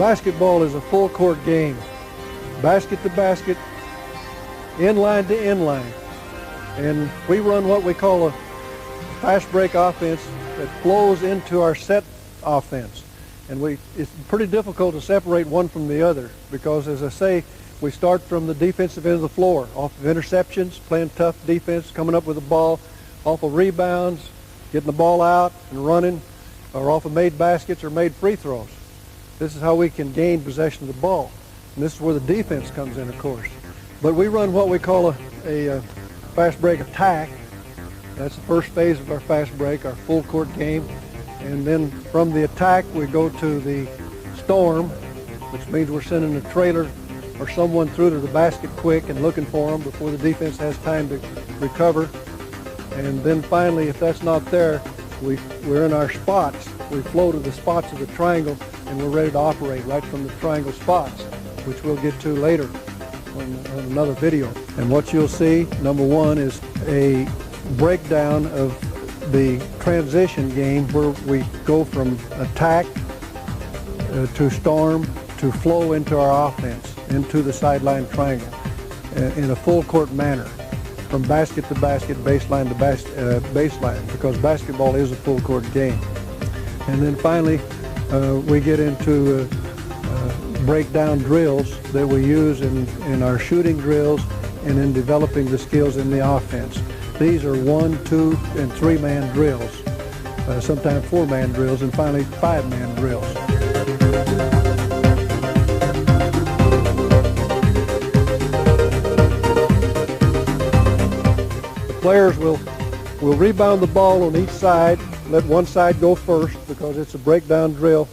Basketball is a full court game, basket to basket, inline to inline. And we run what we call a fast break offense that flows into our set offense. And it's pretty difficult to separate one from the other because, as I say, we start from the defensive end of the floor, off of interceptions, playing tough defense, coming up with the ball, off of rebounds, getting the ball out and running, or off of made baskets or made free throws. This is how we can gain possession of the ball. And this is where the defense comes in, of course. But we run what we call a fast break attack. That's the first phase of our fast break, our full court game. And then from the attack, we go to the storm, which means we're sending a trailer or someone through to the basket quick and looking for them before the defense has time to recover. And then finally, if that's not there, we're in our spots. We flow to the spots of the triangle, and we're ready to operate right from the triangle spots, which we'll get to later on another video. And what you'll see, number one, is a breakdown of the transition game where we go from attack to storm to flow into our offense, into the sideline triangle in a full court manner, from basket to basket, baseline to baseline, because basketball is a full court game. And then finally, we get into breakdown drills that we use in our shooting drills and in developing the skills in the offense. These are 1-, 2-, and 3-man drills, sometimes 4-man drills, and finally 5-man drills. The players will rebound the ball on each side, let one side go first because it's a breakdown drill,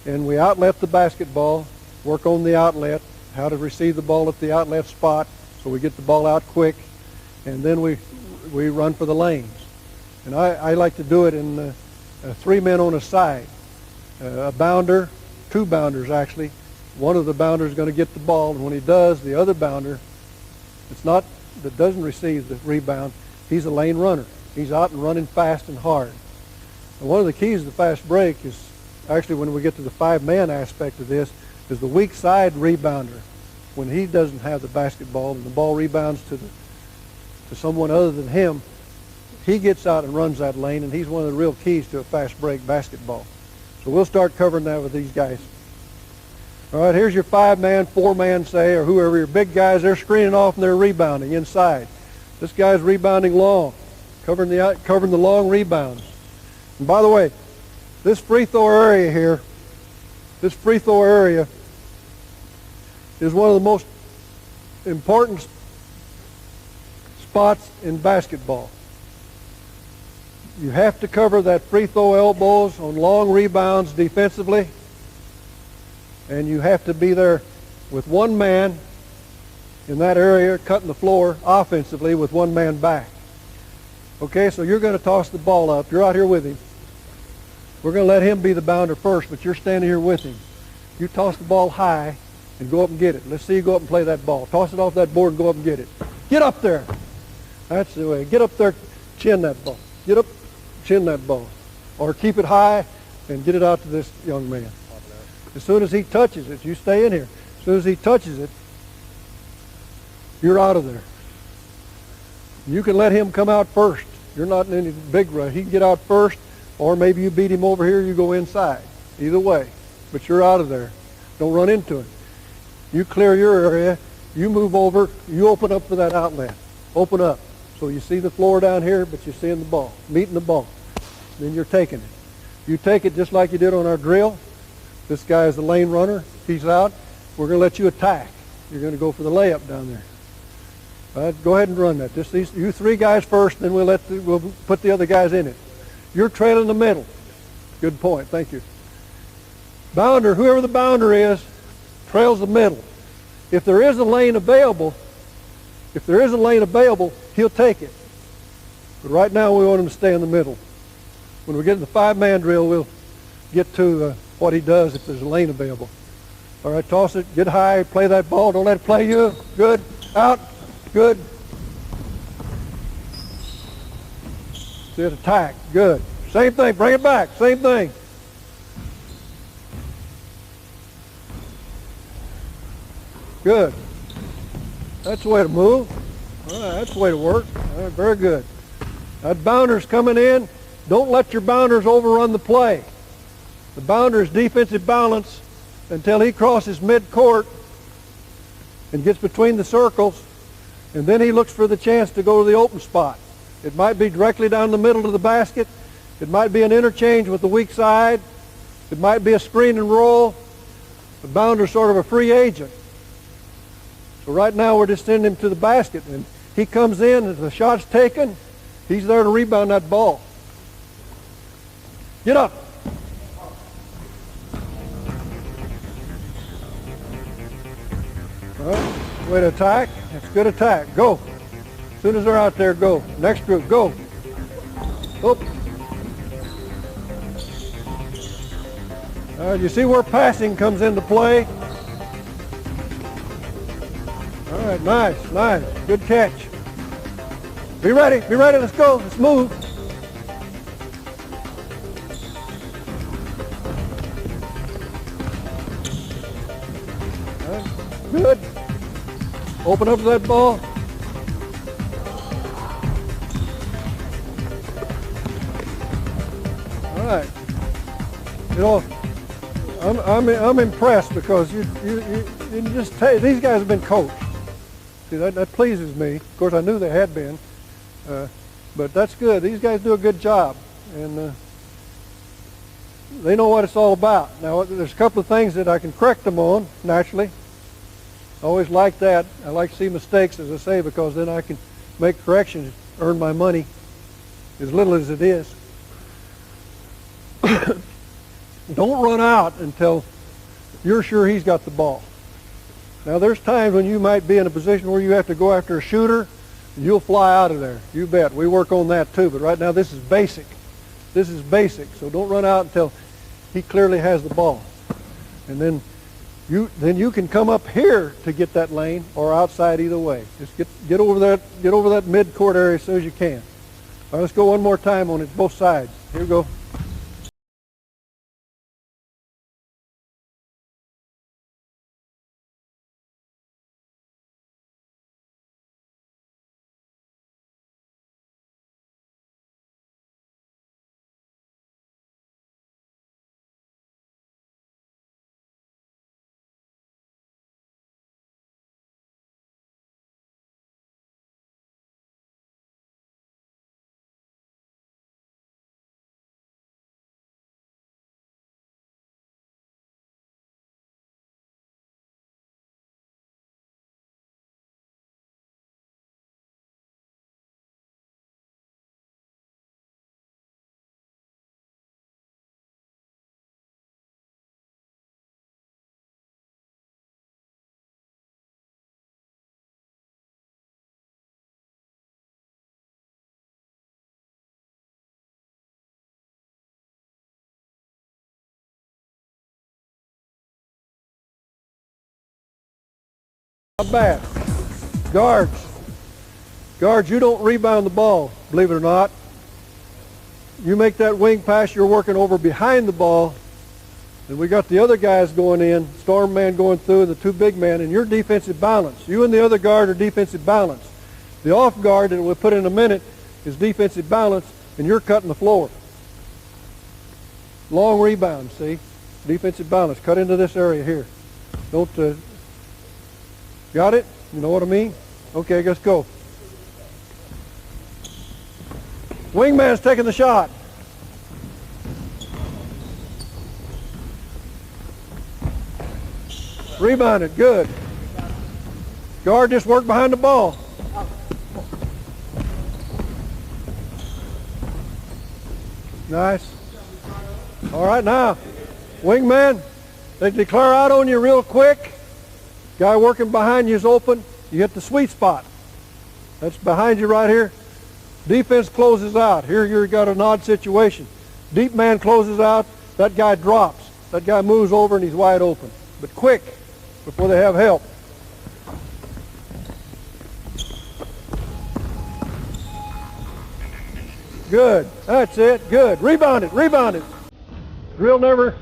and we outlet the basketball, work on the outlet, how to receive the ball at the outlet spot so we get the ball out quick, and then we run for the lanes. And I like to do it in 3 men on a side, a bounder, 2 bounders actually. One of the bounders is going to get the ball, and when he does, the other bounder that doesn't receive the rebound, he's a lane runner. He's out and running fast and hard. And one of the keys to the fast break is actually, when we get to the 5-man aspect of this, is the weak side rebounder. When he doesn't have the basketball and the ball rebounds to someone other than him, he gets out and runs that lane, and he's one of the real keys to a fast break basketball. So we'll start covering that with these guys. All right, here's your 5-man, 4-man, say, or whoever, your big guys. They're screening off and they're rebounding inside. This guy's rebounding long, covering the long rebounds. And by the way, this free throw area here, this free throw area is one of the most important spots in basketball. You have to cover that free throw elbows on long rebounds defensively, and you have to be there with 1 man in that area cutting the floor offensively with 1 man back. Okay, so you're going to toss the ball up. You're out here with him. We're going to let him be the bounder first, but you're standing here with him. You toss the ball high and go up and get it. Let's see you go up and play that ball. Toss it off that board and go up and get it. Get up there. That's the way. Get up there, chin that ball. Get up, chin that ball. Or keep it high and get it out to this young man. As soon as he touches it, you stay in here. As soon as he touches it, you're out of there. You can let him come out first. You're not in any big rush. He can get out first, or maybe you beat him over here, you go inside. Either way. But you're out of there. Don't run into him. You clear your area. You move over. You open up for that outlet. Open up. So you see the floor down here, but you're seeing the ball, meeting the ball. Then you're taking it. You take it just like you did on our drill. This guy is the lane runner. He's out. We're going to let you attack. You're going to go for the layup down there. All right, go ahead and run that. Just you 3 guys first, then we'll put the other guys in it. You're trailing the middle. Good point. Thank you. Bounder, whoever the bounder is, trails the middle. If there is a lane available, he'll take it. But right now we want him to stay in the middle. When we get to the 5-man drill, we'll get to what he does if there's a lane available. All right, toss it, get high, play that ball. Don't let it play you. Good. Out. Good. See it, attack. Good. Same thing. Bring it back. Same thing. Good. That's the way to move. All right, that's the way to work. All right, very good. That bounder's coming in. Don't let your bounders overrun the play. The bounder's defensive balance until he crosses mid-court and gets between the circles, and then he looks for the chance to go to the open spot. It might be directly down the middle of the basket. It might be an interchange with the weak side. It might be a screen and roll. The bounder's sort of a free agent. So right now we're just sending him to the basket, and he comes in, and the shot's taken, he's there to rebound that ball. Get up. All right, way to attack. That's good attack. Go. As soon as they're out there, go. Next group, go. Oop. All right, you see where passing comes into play? All right, nice, nice. Good catch. Be ready, let's go, let's move. All right, good. Open up to that ball. All right. You know, I'm impressed because you just these guys have been coached. See, that pleases me. Of course, I knew they had been, but that's good. These guys do a good job, and they know what it's all about. Now, there's a couple of things that I can correct them on, naturally. I always like that. I like to see mistakes, as I say, because then I can make corrections, earn my money, as little as it is. Don't run out until you're sure he's got the ball. Now, there's times when you might be in a position where you have to go after a shooter, and you'll fly out of there. You bet. We work on that too, but right now this is basic. This is basic, so don't run out until he clearly has the ball. And then you can come up here to get that lane or outside either way. Just get over that mid-court area as soon as you can. All right, let's go one more time on it, both sides. Here we go. Not bad. Guards, you don't rebound the ball, believe it or not. You make that wing pass, you're working over behind the ball, and we got the other guys going in, storm man going through, and the two big men, and your defensive balance. You and the other guard are defensive balance. The off guard that we'll put in a minute is defensive balance, and you're cutting the floor. Long rebound, see? Defensive balance. Cut into this area here. Don't... Got it? You know what I mean? Okay, let's go. Wingman's taking the shot. Rebounded, good. Guard just worked behind the ball. Nice. All right, now, wingman, they declare out on you real quick. Guy working behind you is open. You hit the sweet spot. That's behind you right here. Defense closes out. Here you've got an odd situation. Deep man closes out. That guy drops. That guy moves over and he's wide open. But quick, before they have help. Good. That's it. Good. Rebound it. Rebound it. The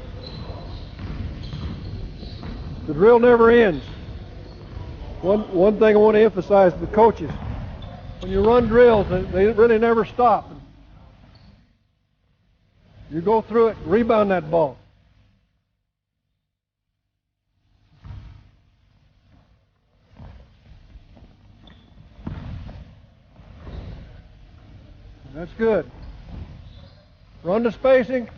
drill never ends. One thing I want to emphasize to the coaches, when you run drills, they really never stop. You go through it, rebound that ball. That's good. Run to spacing.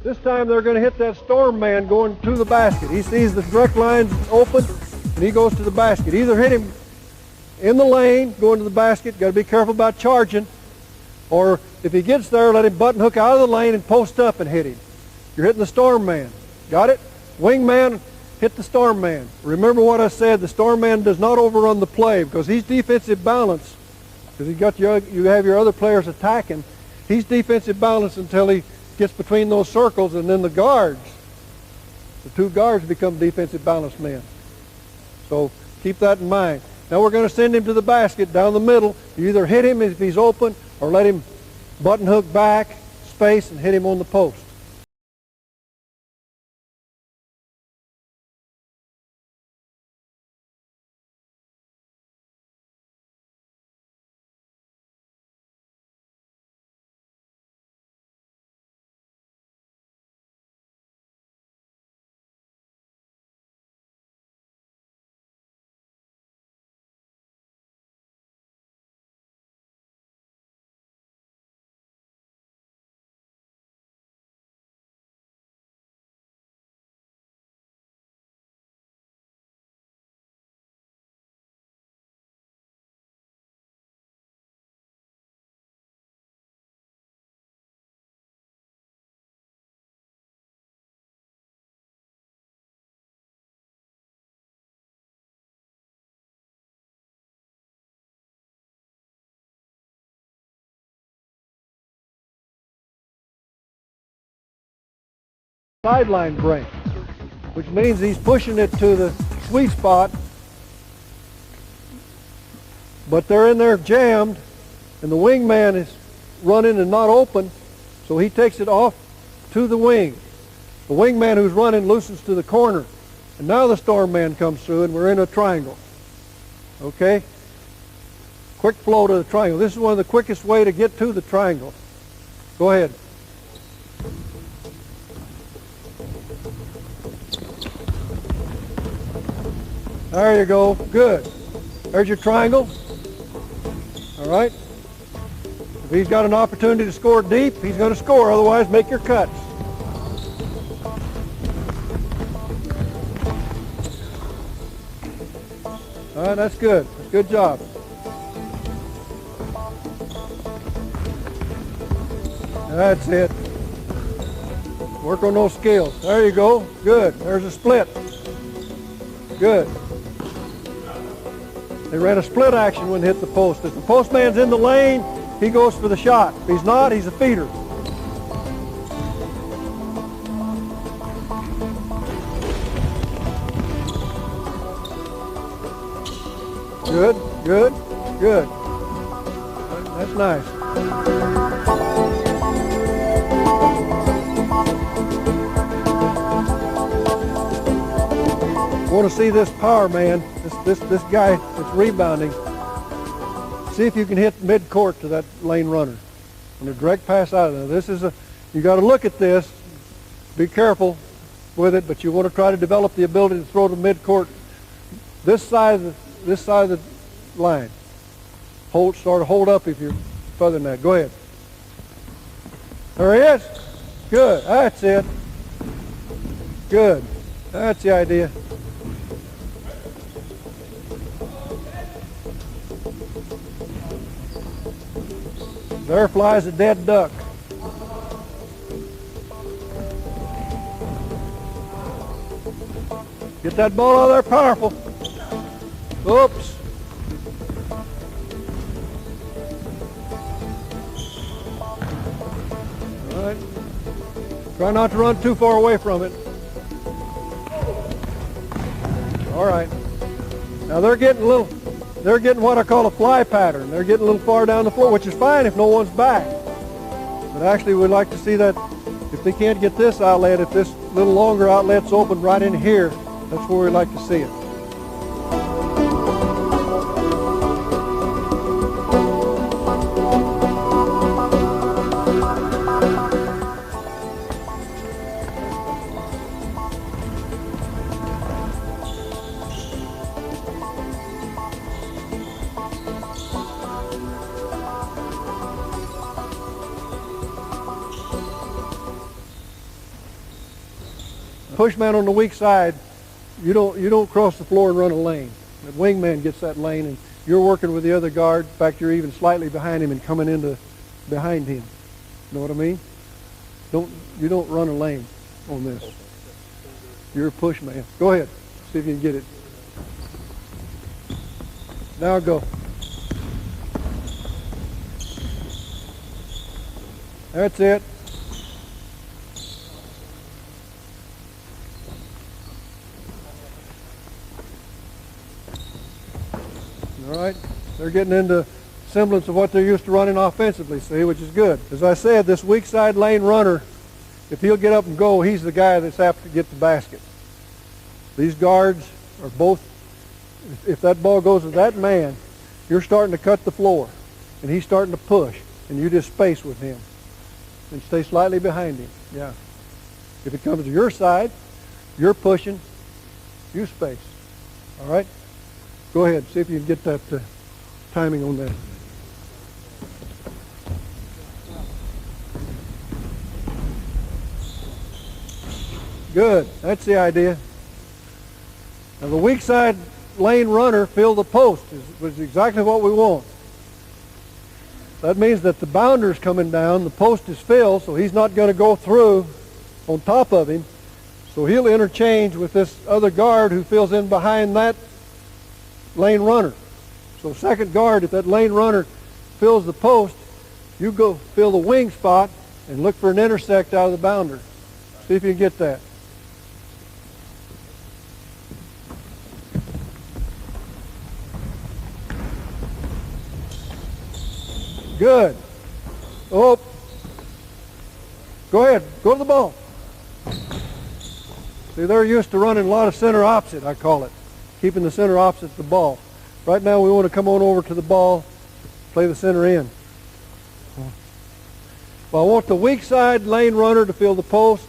This time they're going to hit that storm man going to the basket. He sees the direct lines open, and he goes to the basket. Either hit him in the lane, going to the basket, got to be careful about charging, or if he gets there, let him button hook out of the lane and post up and hit him. You're hitting the storm man. Got it? Wing man, hit the storm man. Remember what I said, the storm man does not overrun the play because he's defensive balance, because you have your other players attacking. He's defensive balance until he gets between those circles, and then the guards, the two guards become defensive balance men. So keep that in mind. Now we're going to send him to the basket down the middle. You either hit him if he's open or let him button hook back, space, and hit him on the post. Sideline break, which means he's pushing it to the sweet spot, but they're in there jammed, and the wing man is running and not open, so he takes it off to the wing. The wing man who's running loosens to the corner, and now the storm man comes through, and we're in a triangle. Okay? Quick flow to the triangle. This is one of the quickest way to get to the triangle. Go ahead. There you go. Good. There's your triangle. All right. If he's got an opportunity to score deep, he's going to score. Otherwise, make your cuts. All right, that's good. Good job. That's it. Work on those skills. There you go. Good. There's a split. Good. They ran a split action when they hit the post. If the postman's in the lane, he goes for the shot. If he's not, he's a feeder. Good, good, good. That's nice. Want to see this power man, this guy that's rebounding. See if you can hit mid-court to that lane runner on a direct pass out of there. This is you got to look at this, be careful with it, but you want to try to develop the ability to throw to mid-court. This side of the line. Hold up if you're further than that. Go ahead. There he is. Good. That's it. Good. That's the idea. There flies a dead duck. Get that ball out of there powerful. Oops. All right. Try not to run too far away from it. All right. Now they're getting what I call a fly pattern. They're getting a little far down the floor, which is fine if no one's back. But actually we'd like to see that if they can't get this outlet, if this little longer outlet's open right in here, that's where we'd like to see it. Pushman on the weak side, you don't cross the floor and run a lane. The wingman gets that lane, and you're working with the other guard. In fact, you're even slightly behind him and coming into behind him. Know what I mean? You don't run a lane on this. You're a pushman. Go ahead. See if you can get it. Now go. That's it. All right, they're getting into semblance of what they're used to running offensively, see, which is good. As I said, this weak side lane runner, if he'll get up and go, he's the guy that's apt to get the basket. These guards are both, if that ball goes to that man, you're starting to cut the floor, and he's starting to push, and you just space with him and stay slightly behind him. Yeah. If it comes to your side, you're pushing, you space. All right? Go ahead, see if you can get that timing on that. Good, that's the idea. Now the weak side lane runner fill the post was exactly what we want. That means that the bounder's coming down, the post is filled, so he's not going to go through on top of him. So he'll interchange with this other guard who fills in behind that lane runner. So second guard, if that lane runner fills the post, you go fill the wing spot and look for an intersect out of the bounder. See if you can get that. Good. Oh. Go ahead. Go to the ball. See, they're used to running a lot of center opposite, I call it. Keeping the center opposite the ball. Right now we want to come on over to the ball, play the center in. Well, I want the weak side lane runner to fill the post,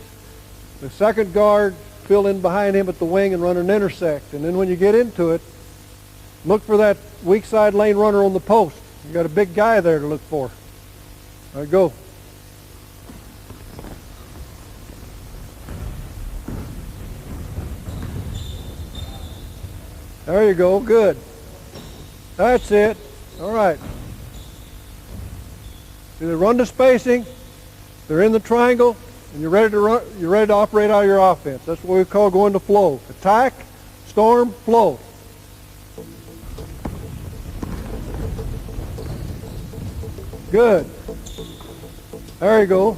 the second guard fill in behind him at the wing and run an intersect. And then when you get into it, look for that weak side lane runner on the post. You got a big guy there to look for. All right, go. There you go, good. That's it. All right. So they run the spacing, they're in the triangle, and you're ready to run, you're ready to operate out of your offense. That's what we call going to flow. Attack, storm, flow. Good. There you go.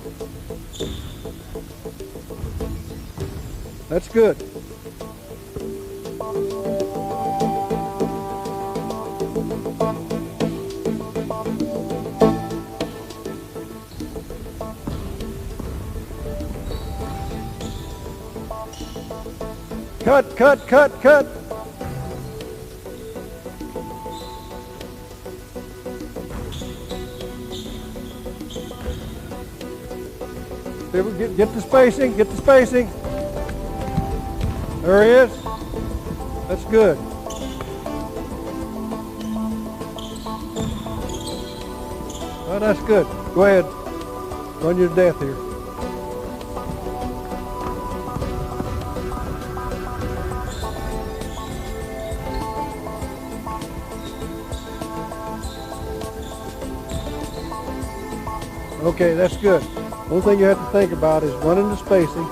That's good. Cut, cut, cut, cut. Get the spacing, get the spacing. There he is. That's good. Well, that's good. Go ahead. Run you to death here. Okay, that's good. One thing you have to think about is running the spacing,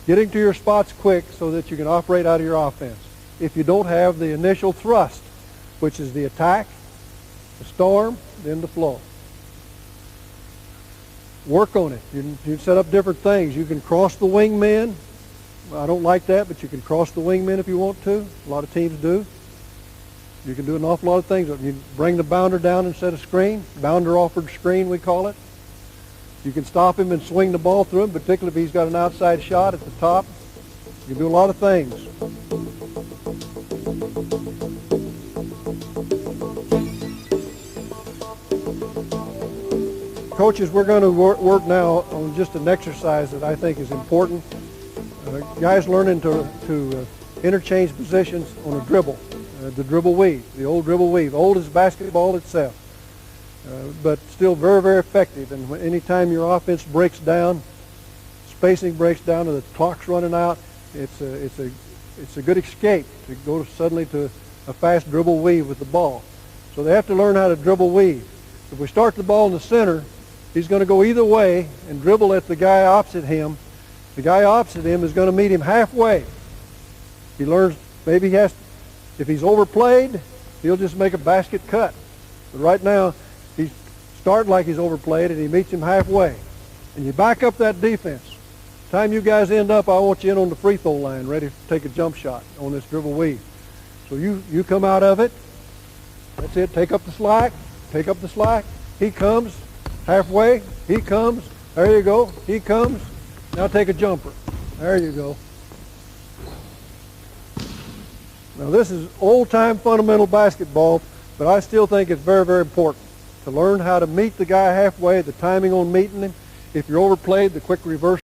getting to your spots quick so that you can operate out of your offense. If you don't have the initial thrust, which is the attack, the storm, then the flow. Work on it. You can set up different things. You can cross the wingman I don't like that, but you can cross the wingman if you want to. A lot of teams do. You can do an awful lot of things. You bring the bounder down instead of screen. Bounder offered screen, we call it. You can stop him and swing the ball through him, particularly if he's got an outside shot at the top. You can do a lot of things. Coaches, we're going to work now on just an exercise that I think is important. Guys learning to interchange positions on a dribble, the dribble weave, the old dribble weave, old as basketball itself, but still very, very effective. And anytime your offense breaks down, spacing breaks down, and the clock's running out, it's a good escape to go suddenly to a fast dribble weave with the ball. So they have to learn how to dribble weave. If we start the ball in the center, he's going to go either way and dribble at the guy opposite him. The guy opposite him is going to meet him halfway. He learns, maybe he has, if he's overplayed, he'll just make a basket cut. But right now, he's starting like he's overplayed and he meets him halfway. And you back up that defense. Time you guys end up, I want you in on the free throw line, ready to take a jump shot on this dribble weave. So you come out of it. That's it. Take up the slack. Take up the slack. He comes halfway. He comes. There you go. He comes. Now take a jumper. There you go. Now this is old-time fundamental basketball, but I still think it's very, very important to learn how to meet the guy halfway, the timing on meeting him. If you're overplayed, the quick reverse.